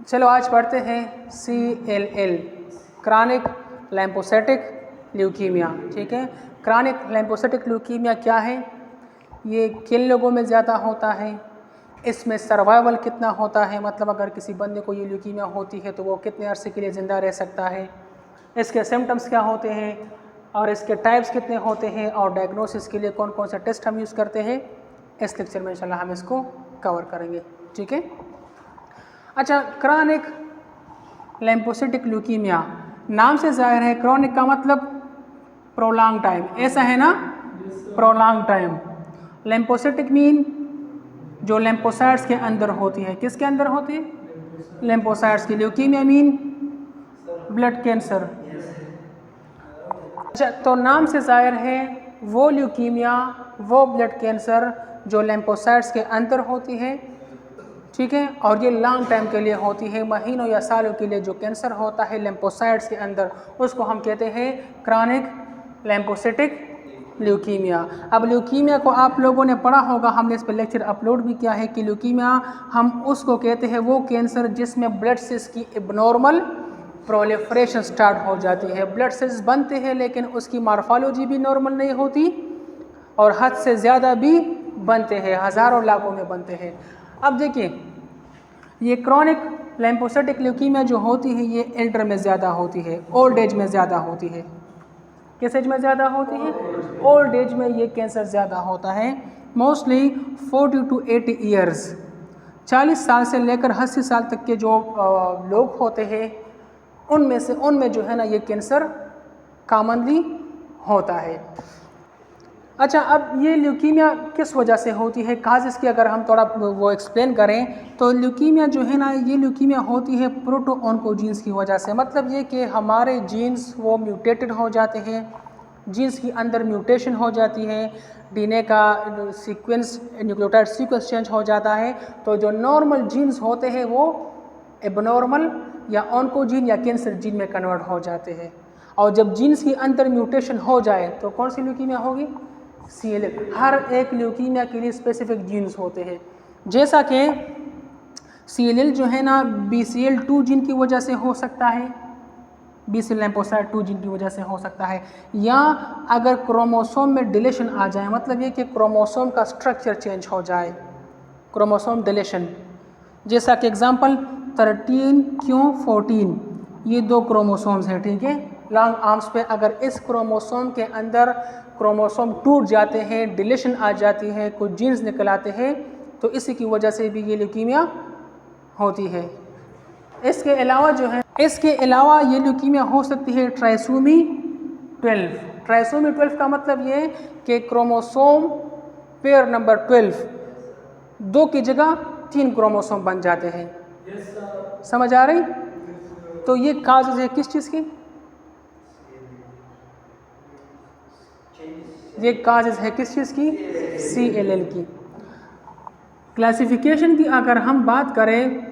चलो आज पढ़ते हैं CLL, क्रॉनिक लिम्फोसाइटिक ल्यूकीमिया। ठीक है, क्रॉनिक लिम्फोसाइटिक ल्यूकीमिया क्या है, ये किन लोगों में ज़्यादा होता है, इसमें सर्वाइवल कितना होता है, मतलब अगर किसी बंदे को ये ल्यूकीमिया होती है तो वो कितने अरसे के लिए ज़िंदा रह सकता है, इसके सिम्टम्स क्या होते हैं और इसके टाइप्स कितने होते हैं और डायग्नोसिस के लिए कौन कौन सा टेस्ट हम यूज़ करते हैं, इस लेक्चर में इंशाल्लाह हम इसको कवर करेंगे। ठीक है, अच्छा, क्रॉनिक लिम्फोसाइटिक ल्यूकीमिया नाम से जाहिर है, क्रॉनिक का मतलब प्रोलॉन्ग टाइम, ऐसा है ना, प्रोलॉन्ग टाइम। लिम्फोसाइटिक मीन जो लिम्फोसाइट्स के अंदर होती है, किसके अंदर होती है, लिम्फोसाइट्स की। Leukaemia mean blood cancer. अच्छा, तो नाम से जाहिर है वो ल्यूकीमिया, वो ब्लड कैंसर जो लिम्फोसाइट्स के अंदर होती है। ठीक है, और ये लॉन्ग टाइम के लिए होती है, महीनों या सालों के लिए जो कैंसर होता है लिम्फोसाइट्स के अंदर, उसको हम कहते हैं क्रॉनिक लिम्फोसाइटिक ल्यूकीमिया। अब ल्यूकीमिया को आप लोगों ने पढ़ा होगा, हमने इस पर लेक्चर अपलोड भी किया है कि ल्यूकीमिया हम उसको कहते हैं वो कैंसर जिसमें ब्लड सेल्स की एबनॉर्मल प्रोलिफरेशन स्टार्ट हो जाती है। ब्लड सेल्स बनते हैं लेकिन उसकी मॉर्फोलॉजी भी नॉर्मल नहीं होती और हद से ज़्यादा भी बनते हैं, हज़ारों लाखों में बनते हैं। अब देखिए, ये क्रॉनिक लिम्फोसाइटिक ल्यूकीमिया जो होती है ये एल्डर में ज़्यादा होती है, ओल्ड एज में ज़्यादा होती है। किस एज में ज़्यादा होती है, ओल्ड एज में ये कैंसर ज़्यादा होता है। मोस्टली 40 to 80 ईयर्स, 40 साल से लेकर 80 साल तक के जो लोग होते हैं उनमें जो है ना ये कैंसर कॉमनली होता है। अच्छा, अब ये ल्यूकीमिया किस वजह से होती है, काजेस की अगर हम थोड़ा वो एक्सप्लेन करें तो ल्यूकीमिया जो है ना, ये ल्यूकीमिया होती है प्रोटो ऑन्कोजीन्स की वजह से। मतलब ये कि हमारे जीन्स वो म्यूटेटेड हो जाते हैं, जीन्स के अंदर म्यूटेशन हो जाती है, डीएनए का सीक्वेंस, न्यूक्लियोटाइड सीक्वेंस चेंज हो जाता है, तो जो नॉर्मल जीन्स होते हैं वो एबनॉर्मल या ऑन्कोजीन या कैंसर जीन में कन्वर्ट हो जाते हैं। और जब जीन्स के अंदर म्यूटेशन हो जाए तो कौन सी ल्यूकीमिया होगी, CLL। हर एक ल्यूकीमिया के लिए स्पेसिफिक जीन्स होते हैं, जैसा कि CLL जो है ना BCL2 जीन की वजह से हो सकता है, BCL लिम्फोसाइट 2 जीन की वजह से हो सकता है, या अगर क्रोमोसोम में डिलीशन आ जाए, मतलब ये कि क्रोमोसोम का स्ट्रक्चर चेंज हो जाए, क्रोमोसोम डिलीशन। जैसा कि एग्जांपल 13q14, ये 2 क्रोमोसोम्स हैं, ठीक है, लॉन्ग आर्म्स पे। अगर इस क्रोमोसोम के अंदर क्रोमोसोम टूट जाते हैं, डिलीशन आ जाती है, कुछ जीन्स निकल आते हैं, तो इसी की वजह से भी ये ल्यूकीमिया होती है। इसके अलावा जो है, इसके अलावा ये ल्यूकीमिया हो सकती है ट्राइसोमी 12। ट्राइसोमी 12 का मतलब ये कि क्रोमोसोम पेयर नंबर 12, 2 की जगह 3 क्रोमोसोम बन जाते हैं। समझ आ रही? तो ये काजेज है किस चीज़ की, ये काजेज है किस चीज़ की, CLL की। क्लासिफिकेशन की अगर हम बात करें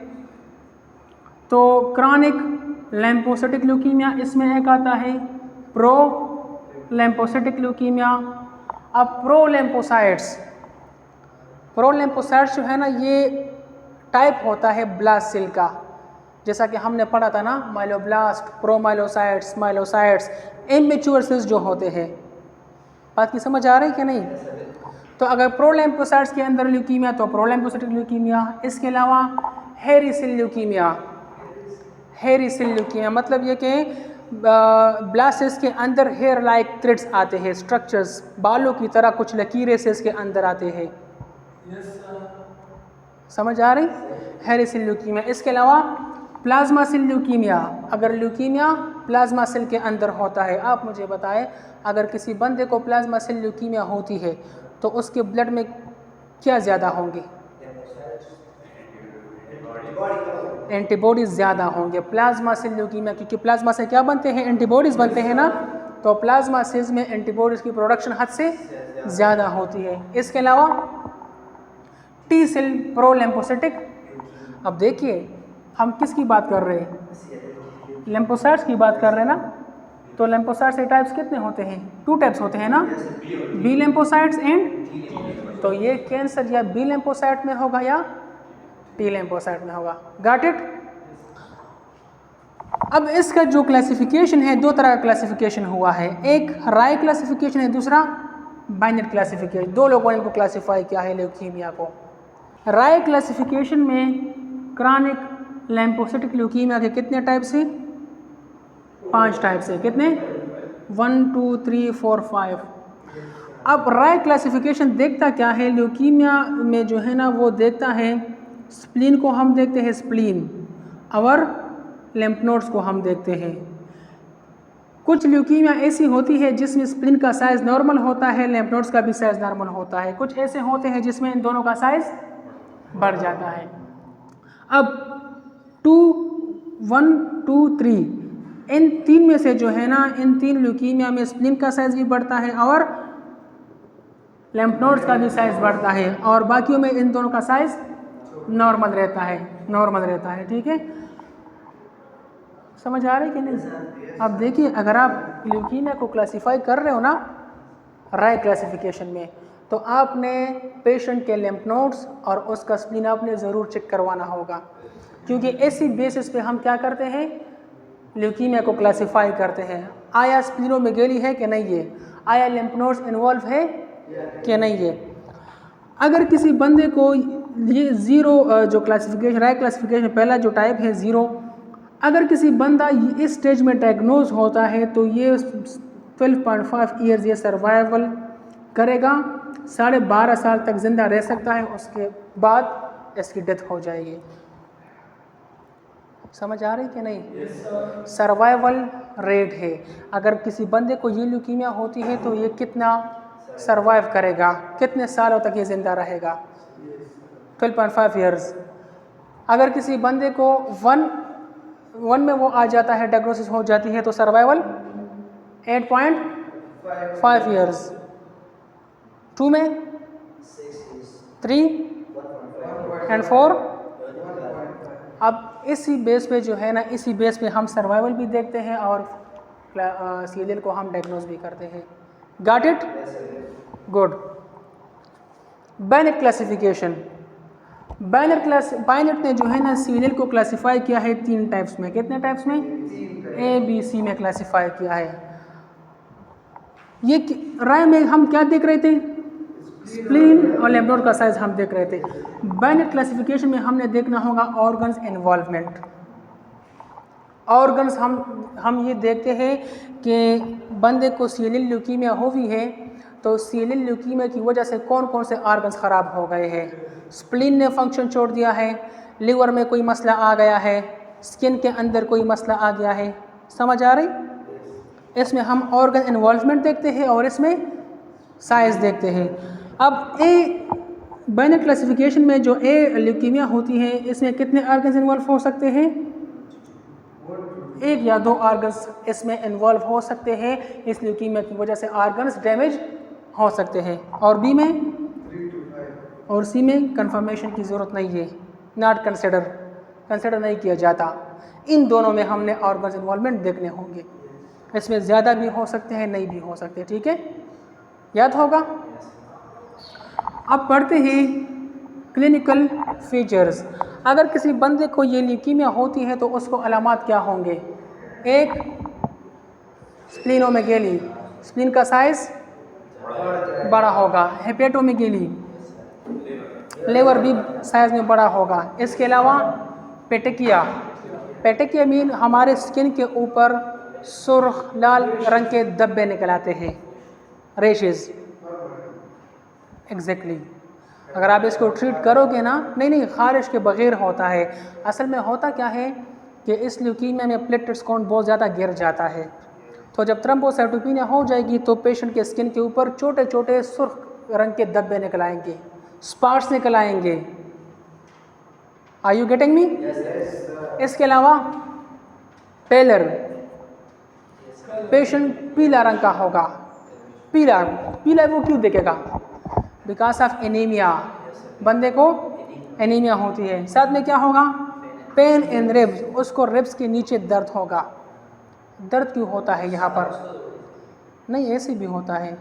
तो क्रॉनिक लिम्फोसाइटिक ल्यूकीमिया, इसमें एक आता है प्रो लिम्फोसाइटिक ल्यूकीमिया। अब प्रो लिम्फोसाइट्स जो है ना, ये टाइप होता है ब्लास्ट सेल का, जैसा कि हमने पढ़ा था ना, माइलोब्लास्ट, प्रोमाइलोसाइट्स, माइलोसाइट्स, इमेच्योर सेल्स जो होते हैं। बात की समझ आ रही है कि नहीं? तो अगर प्रो लिम्फोसाइट्स के अंदर ल्यूकीमिया तो प्रो लिम्फोसाइटिक ल्यूकीमिया। इसके अलावा हेरी सेल ल्यूकीमिया, हेरी सेल ल्यूकीमिया मतलब ये कि ब्लास्ट सेल्स के अंदर हेयर लाइक थ्रेड्स आते हैं, स्ट्रक्चर्स, बालों की तरह कुछ लकीरें सेल्स के अंदर आते हैं। समझ आ रही, हेरी सेल ल्यूकीमिया। इसके अलावा प्लाज्मा सेल ल्यूकीमिया, अगर ल्यूकीमिया प्लाज्मा सेल के अंदर होता है, आप मुझे बताएं अगर किसी बंदे को प्लाज्मा सेल ल्यूकीमिया होती है तो उसके ब्लड में क्या ज़्यादा होंगे, एंटीबॉडीज़ ज़्यादा होंगे प्लाज्मा सेल ल्यूकीमिया, क्योंकि प्लाज्मा से क्या बनते हैं, एंटीबॉडीज़ बनते हैं ना, तो प्लाज्मा सेल्स में एंटीबॉडीज़ की प्रोडक्शन हद से ज़्यादा होती है। इसके अलावा T सेल प्रो लिम्फोसाइटिक। अब देखिए हम किसकी बात कर रहे हैं, लिम्फोसाइट्स की बात कर रहे हैं ना, तो लिम्फोसाइट्स के टाइप्स कितने होते हैं, 2 टाइप्स होते हैं ना, B लिम्फोसाइट्स एंड, तो ये कैंसर या B लिम्फोसाइट में होगा या T लिम्फोसाइट में होगा। Got it? अब इसका जो क्लासिफिकेशन है, दो तरह का क्लासिफिकेशन हुआ है, एक राय क्लासिफिकेशन है, दूसरा बाइनरी क्लासिफिकेशन। दो लोगों ने इनको क्लासिफाई किया है ल्यूकीमिया को। राय क्लासिफिकेशन में क्रॉनिक लिम्फोसिटिक ल्यूकीमिया के कितने टाइप्स हैं? 5 टाइप्स है। कितने? 1 2 3 4 5। अब राय क्लासिफिकेशन देखता क्या है ल्यूकीमिया में जो है ना, वो देखता है स्प्लीन को हम देखते हैं, स्प्लीन और लिम्फ नोड्स को हम देखते हैं। कुछ ल्यूकीमिया ऐसी होती है जिसमें स्प्लीन का साइज़ नॉर्मल होता है, लिम्फ नोड्स का भी साइज़ नॉर्मल होता है। कुछ ऐसे होते हैं जिसमें इन दोनों का साइज़ बढ़ जाता है। अब 2 1 2 3 इन तीन में से जो है ना, इन तीन ल्यूकीमिया में स्प्लीन का साइज़ भी बढ़ता है और लिम्फ नोड्स का भी साइज़ बढ़ता है, और बाकियों में इन दोनों का साइज़ नॉर्मल रहता है। ठीक है, समझ आ रही है कि नहीं? अब देखिए, अगर आप ल्यूकीमिया को क्लासीफाई कर रहे हो ना राय क्लासिफिकेशन में, तो आपने पेशेंट के लिम्फ नोड्स और उसका स्प्लीन आपने ज़रूर चेक करवाना होगा, क्योंकि इसी बेसिस पे हम क्या करते हैं, ल्यूकीमिया को क्लासीफाई करते हैं। आया स्प्लीनोमेगेली है कि नहीं है, आया लिम्फ नोड्स इन्वॉल्व है कि नहीं है। अगर किसी बंदे को ये ज़ीरो जो क्लासिफिकेशन राय क्लासिफिकेशन पहला जो टाइप है ज़ीरो, अगर किसी बंदा इस स्टेज में डायग्नोज होता है तो ये 12.5 ईयर्स ये सर्वाइवल करेगा, 12.5 साल तक ज़िंदा रह सकता है, उसके बाद इसकी डेथ हो जाएगी। समझ आ रही कि नहीं? सर्वाइवल रेट है, अगर किसी बंदे को ये ल्यूकीमिया होती है तो ये कितना सर्वाइव करेगा, कितने सालों तक ये ज़िंदा रहेगा, 12.5 ईयर्स। अगर किसी बंदे को 1 में वो आ जाता है, डायग्नोसिस हो जाती है, तो सर्वाइवल 8.5 ईयर्स, 2 में 3 एंड 4। अब इसी बेस पे जो है ना, इसी बेस पे हम सर्वाइवल भी देखते हैं और सीरियल को हम डायग्नोज भी करते हैं। Got it? गुड। बाइनेट क्लासिफिकेशन, बाइनेट ने जो है ना सीरियल को क्लासिफाई किया है 3 टाइप्स में। कितने टाइप्स में? A B C में क्लासिफाई किया है। ये राय में हम क्या देख रहे थे? स्प्लीन और लिम्फ नोड का साइज हम देख रहे थे। बाइनेट क्लासिफिकेशन में हमने देखना होगा ऑर्गन्स इन्वॉल्वमेंट। ऑर्गन्स हम ये देखते हैं कि बंदे को सीरियल ल्यूकीमिया हुई है, तो सीरियल ल्यूकीमिया की वजह से कौन कौन से ऑर्गन्स ख़राब हो गए हैं। स्प्लीन ने फंक्शन छोड़ दिया है, लिवर में कोई मसला आ गया है, स्किन के अंदर कोई मसला आ गया है। समझ आ रही? इसमें हम ऑर्गन इन्वॉल्वमेंट देखते हैं और इसमें साइज़ देखते हैं। अब ए बाइनेट क्लासिफिकेशन में जो ए ल्यूकीमिया होती है, इसमें कितने ऑर्गन्स इन्वॉल्व हो सकते हैं? 1 या 2 ऑर्गन्स इसमें इन्वॉल्व हो सकते हैं। इस ल्यूकीमिया की वजह से ऑर्गन्स डैमेज हो सकते हैं। और बी में और सी में कंफर्मेशन की ज़रूरत नहीं है, नॉट कंसिडर नहीं किया जाता। इन दोनों में हमने ऑर्गन्स इन्वॉल्वमेंट देखने होंगे। इसमें ज़्यादा भी हो सकते हैं, नहीं भी हो सकते। ठीक है, याद होगा। अब पढ़ते हैं क्लिनिकल फीचर्स। अगर किसी बंदे को ये ल्यूकीमिया होती है तो उसको अलामात क्या होंगे? एक, स्प्लीनोमेगेली, स्प्लीन का साइज बड़ा होगा। हेपेटोमेगेली, लिवर भी साइज में बड़ा होगा। इसके अलावा पेटेकिया मीन हमारे स्किन के ऊपर सुर्ख लाल रंग के धब्बे निकल आते हैं, रेशेस। एग्जैक्टली अगर आप इसको ट्रीट करोगे ना, नहीं खारिश के बगैर होता है। असल में होता क्या है कि इस ल्यूकीमिया में प्लेटलेट्स काउंट बहुत ज़्यादा गिर जाता है, तो जब थ्रोम्बोसाइटोपेनिया हो जाएगी तो पेशेंट के स्किन के ऊपर छोटे छोटे सुर्ख रंग के धब्बे निकल आएंगे, स्पॉट्स निकल आएंगे। Are you getting me? इसके अलावा पेलर, पेशेंट पीला रंग का होगा। पीला वो क्यों दिखेगा? बिकॉज ऑफ एनीमिया, बंदे को एनीमिया होती है। साथ में क्या होगा? पेन इन रिब्स, उसको रिब्स के नीचे दर्द होगा। दर्द क्यों होता है यहाँ पर? नहीं, ऐसे भी होता है,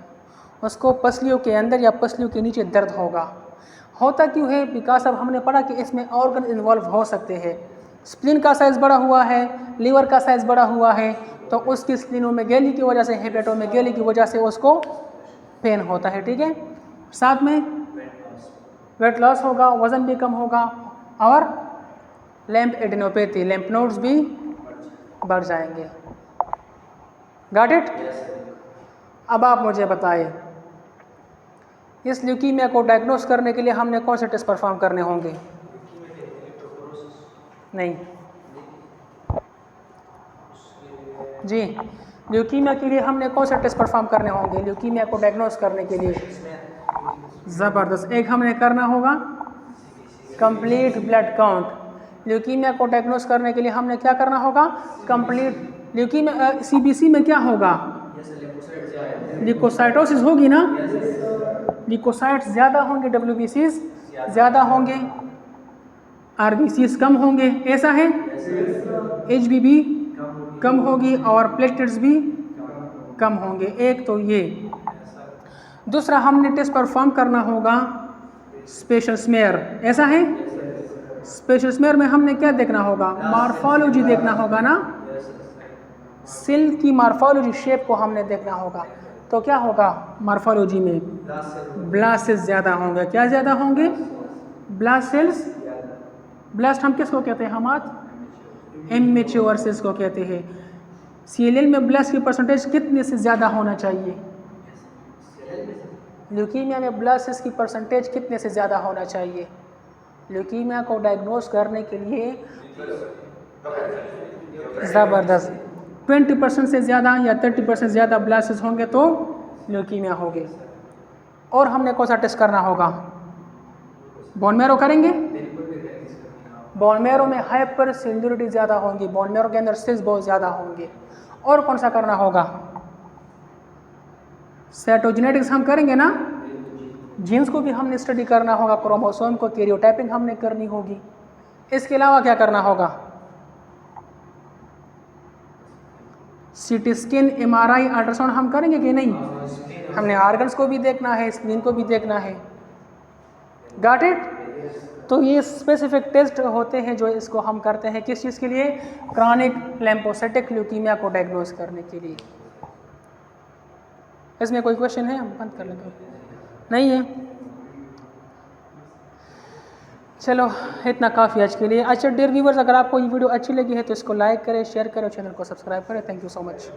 उसको पसलियों के अंदर या पसलियों के नीचे दर्द होगा। होता क्यों है? बिकॉज अब हमने पढ़ा कि इसमें ऑर्गन इन्वॉल्व हो सकते हैं। स्प्लीन का साइज़ बड़ा हुआ है, लीवर का साइज़ बड़ा हुआ है, तो उसकी स्प्लीनोमेगेली की वजह से, हेपेटोमेगेली की वजह से उसको पेन होता है। ठीक है, साथ में वेट लॉस होगा, वज़न भी कम होगा और लैम्प एडिनोपैथी, लैम्प नोड्स भी बढ़ जाएंगे। Got it? अब आप मुझे बताइए, इस ल्यूकीमिया को डायग्नोस करने के लिए हमने कौन से टेस्ट परफॉर्म करने होंगे? नहीं जी, ल्यूकीमिया के लिए हमने कौन से टेस्ट परफॉर्म करने होंगे ल्यूकीमिया को डायग्नोस करने के लिए? ज़बरदस्त। एक हमने करना होगा कंप्लीट ब्लड काउंट। ल्यूकीमिया को डायग्नोस करने के लिए हमने क्या करना होगा? कंप्लीट ल्यूकीमिया सीबीसी में क्या होगा? ल्यूकोसाइटोसिस होगी ना, ल्यूकोसाइट्स ज़्यादा होंगे, डब्ल्यूबीसीज ज़्यादा होंगे, आरबीसीज कम होंगे, ऐसा है। एचबीबी कम होगी और प्लेटलेट्स भी कम होंगे। एक तो ये। दूसरा हमने टेस्ट परफॉर्म करना होगा स्पेशल स्मेयर, ऐसा है। स्पेशल स्मेयर में हमने क्या देखना होगा? मॉर्फोलॉजी देखना होगा ना, सेल की मॉर्फोलॉजी, शेप को हमने देखना होगा। तो क्या होगा मॉर्फोलॉजी में? ब्लास्ट सेल्स ज़्यादा होंगे। क्या ज़्यादा होंगे? Blast cells. ब्लास्ट हम किसको कहते हैं? हम आज इमेच्योर सेल्स को कहते हैं। सीएलएल में ब्लास्ट की परसेंटेज कितने से ज़्यादा होना चाहिए? ल्यूकीमिया में ब्लास्ट सेल्स की परसेंटेज कितने से ज़्यादा होना चाहिए? ल्यूकीमिया को डायग्नोस करने के लिए ज़बरदस्त 20% से ज़्यादा या 30% ज़्यादा ब्लास्ट सेल्स होंगे तो ल्यूकीमिया होगी। और हमने कौन सा टेस्ट करना होगा? बोन मैरो करेंगे। बोन मैरो में हाइपर सेल्युलरिटी ज़्यादा होंगी, बोन मैरो के अंदर सेल्स बहुत ज़्यादा होंगे। और कौन सा करना होगा? साइटोजेनेटिक्स हम करेंगे ना, जीन्स को भी हमने स्टडी करना होगा, क्रोमोसोम को कैरियोटाइपिंग हमने करनी होगी। इसके अलावा क्या करना होगा? सीटी स्कैन, एमआरआई, अल्ट्रासाउंड हम करेंगे कि नहीं? हमने ऑर्गन्स को भी देखना है, स्प्लीन को भी देखना है। Got it? तो ये स्पेसिफिक टेस्ट होते हैं जो इसको हम करते हैं किस चीज़ के लिए? क्रॉनिक लिम्फोसाइटिक ल्यूकीमिया को डायग्नोस करने के लिए। इसमें कोई क्वेश्चन है? हम बंद कर लेंगे। नहीं है? चलो इतना काफ़ी आज के लिए। अच्छा डियर व्यूवर्स, अगर आपको ये वीडियो अच्छी लगी है तो इसको लाइक करें, शेयर करें और चैनल को सब्सक्राइब करें। Thank you so much.